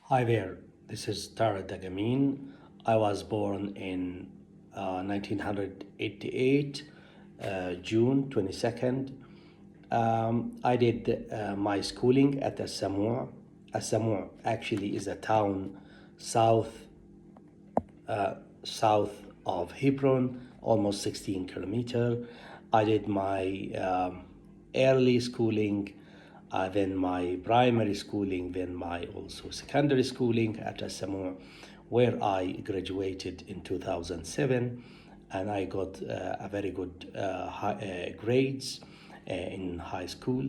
Hi there, this is Tara Dagamin. I was born in 1988, June 22nd. I did my schooling at Assamua. Assamua actually is a town south south of Hebron, almost 16 kilometer. I did my early schooling, then my primary schooling, then my also secondary schooling at Samoa, where I graduated in 2007, and I got a very good grades in high school.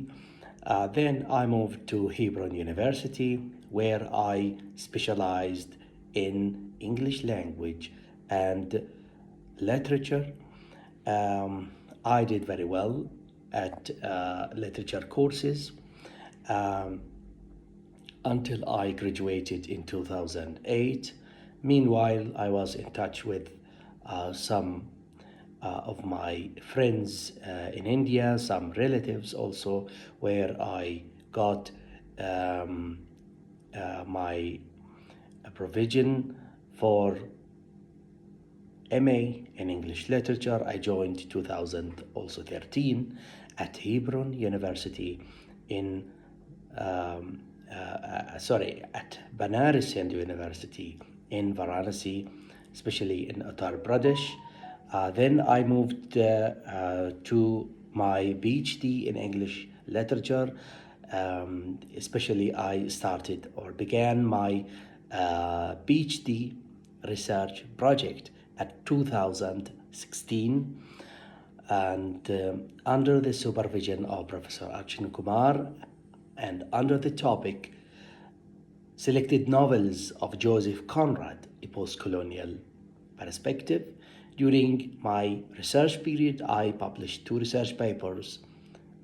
Then I moved to Hebron University, where I specialized in English language and literature. I did very well at literature courses um, until I graduated in 2008. Meanwhile, I was in touch with some of my friends in India, some relatives also, where I got um, my provision for MA in English Literature. I joined 2013 at Hebron University in at Banaras Hindu University in Varanasi, especially in Uttar Pradesh. Then I moved to my PhD in English Literature. Especially, I started or began my PhD research project at 2016, and under the supervision of Professor Arjun Kumar, and under the topic selected novels of Joseph Conrad, a post-colonial perspective. During my research period, I published two research papers.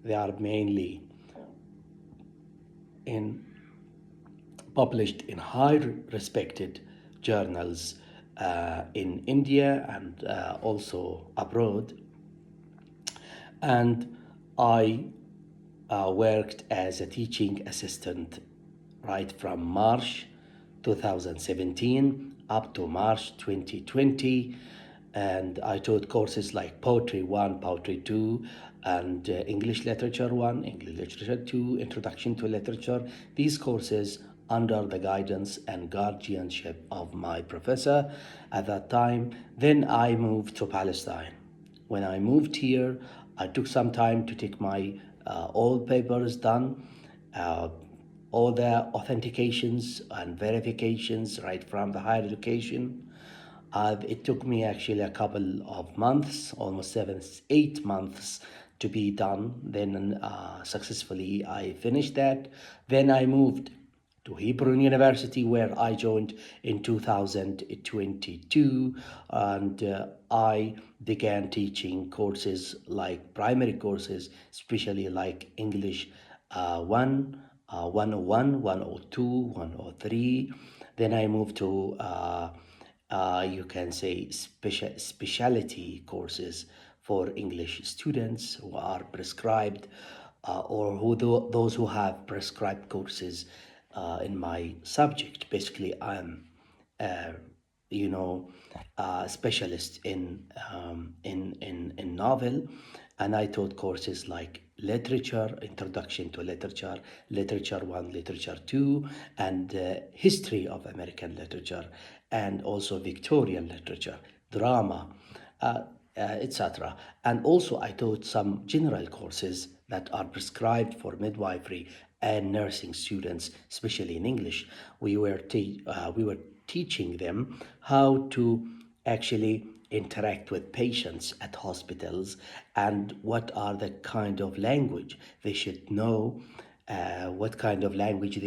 They are mainly in published in high respected journals in India and also abroad. And I worked as a teaching assistant right from March 2017 up to March 2020. And I taught courses like Poetry 1, Poetry 2, and English Literature 1, English Literature 2, Introduction to Literature. These courses under the guidance and guardianship of my professor at that time. Then I moved to Palestine. When I moved here, I took some time to take my all papers done, uh, all the authentications and verifications right from the higher education. It took me actually a couple of months, almost 8 months to be done. Then successfully I finished that. Then I moved to Hebron University, where I joined in 2022, and I began teaching courses like primary courses, especially like English 1, 101, 102, 103. Then I moved to you can say specialty courses for English students who are prescribed or those who have prescribed courses in my subject. Basically, I'm uh, you know specialist in novel, and I taught courses like literature, introduction to literature, literature 1, literature 2, and history of American literature, and also Victorian literature, drama, etc. And also I taught some general courses that are prescribed for midwifery and nursing students, especially in English. We were teaching them how to actually interact with patients at hospitals and what are the kind of language they should know, what kind of language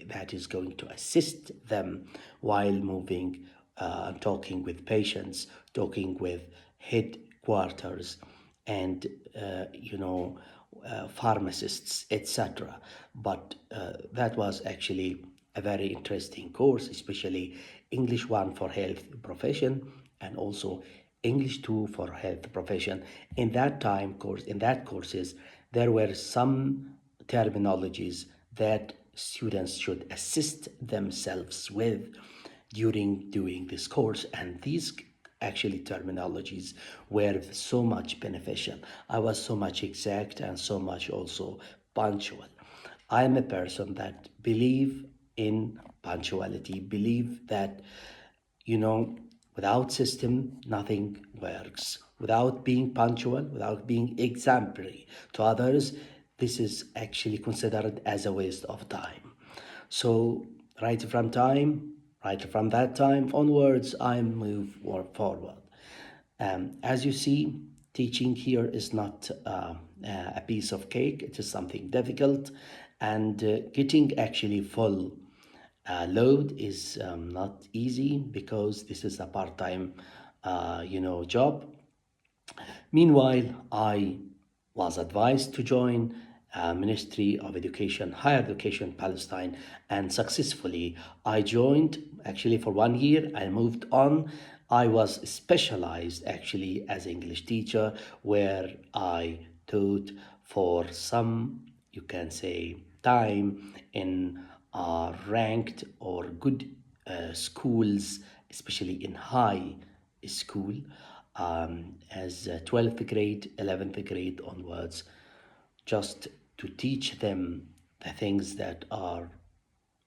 that is going to assist them while moving, talking with patients, talking with headquarters, and pharmacists, etc. But that was actually a very interesting course, especially English 1 for health profession and also English 2 for health profession. In that courses, there were some terminologies that students should assist themselves with during doing this course. And these actually terminologies were so much beneficial. I was so much exact and so much also punctual. I'm a person that believe in punctuality, believe that, without system, nothing works. Without being punctual, without being exemplary to others, this is actually considered as a waste of time. So, right from that time onwards, I move forward. As you see, teaching here is not a piece of cake. It is something difficult, and getting actually full load is not easy because this is a part-time, job. Meanwhile, I was advised to join Ministry of Education, Higher Education Palestine, and successfully I joined. Actually, for 1 year, I moved on. I was specialized actually as English teacher, where I taught for some, you can say, time in ranked or good schools, especially in high school, as 12th grade, 11th grade onwards, just to teach them the things that are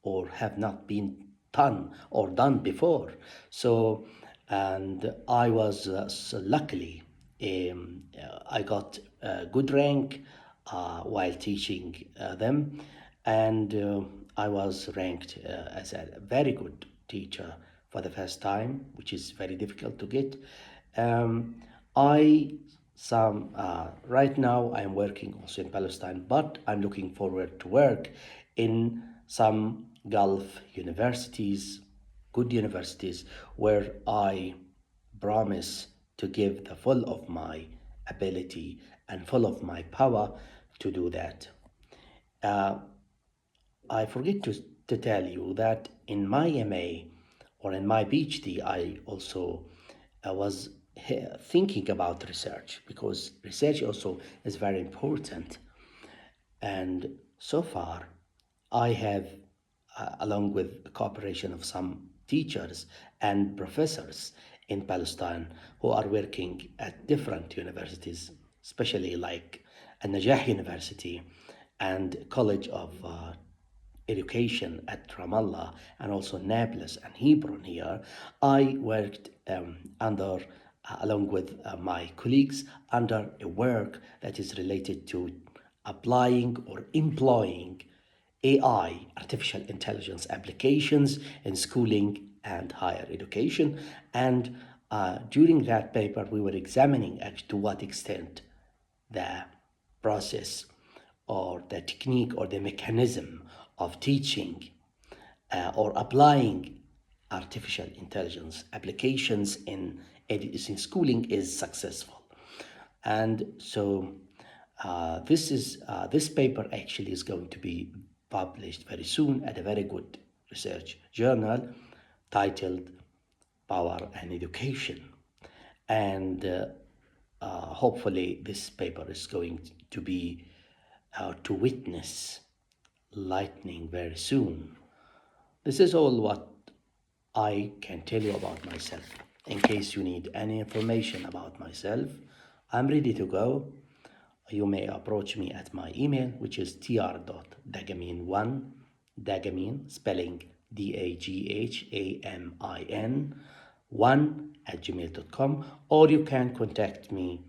or have not been done before. So, and I was so luckily, I got a good rank while teaching them, and I was ranked as a very good teacher for the first time, which is very difficult to get. Um, I some Right now I'm working also in Palestine, but I'm looking forward to work in some Gulf universities, good universities, where I promise to give the full of my ability and full of my power to do that. Uh, I forget to tell you that in my MA or in my PhD, I also was thinking about research, because research also is very important. And so far, I have, along with the cooperation of some teachers and professors in Palestine who are working at different universities, especially like Al-Najah University and College of Education at Ramallah, and also Nablus and Hebron here. I worked along with my colleagues, under a work that is related to applying or employing AI, artificial intelligence applications in schooling and higher education. And during that paper, we were examining to what extent the process or the technique or the mechanism of teaching or applying artificial intelligence applications in schooling is successful. And so this paper actually is going to be published very soon at a very good research journal titled Power and Education. And hopefully this paper is going to be to witness lightning very soon. This is all what I can tell you about myself. In case you need any information about myself, I'm ready to go. You may approach me at my email, which is tr.dagamin1, Dagamin, spelling Daghamin, 1 @gmail.com, or you can contact me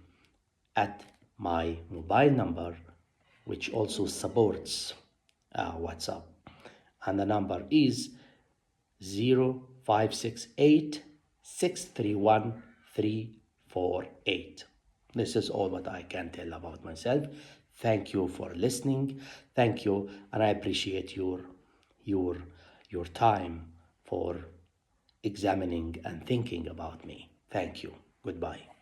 at my mobile number, which also supports WhatsApp. And the number is 0568 631 348. This is all what I can tell about myself. Thank you for listening. Thank you, and I appreciate your your time for examining and thinking about me. Thank you. Goodbye.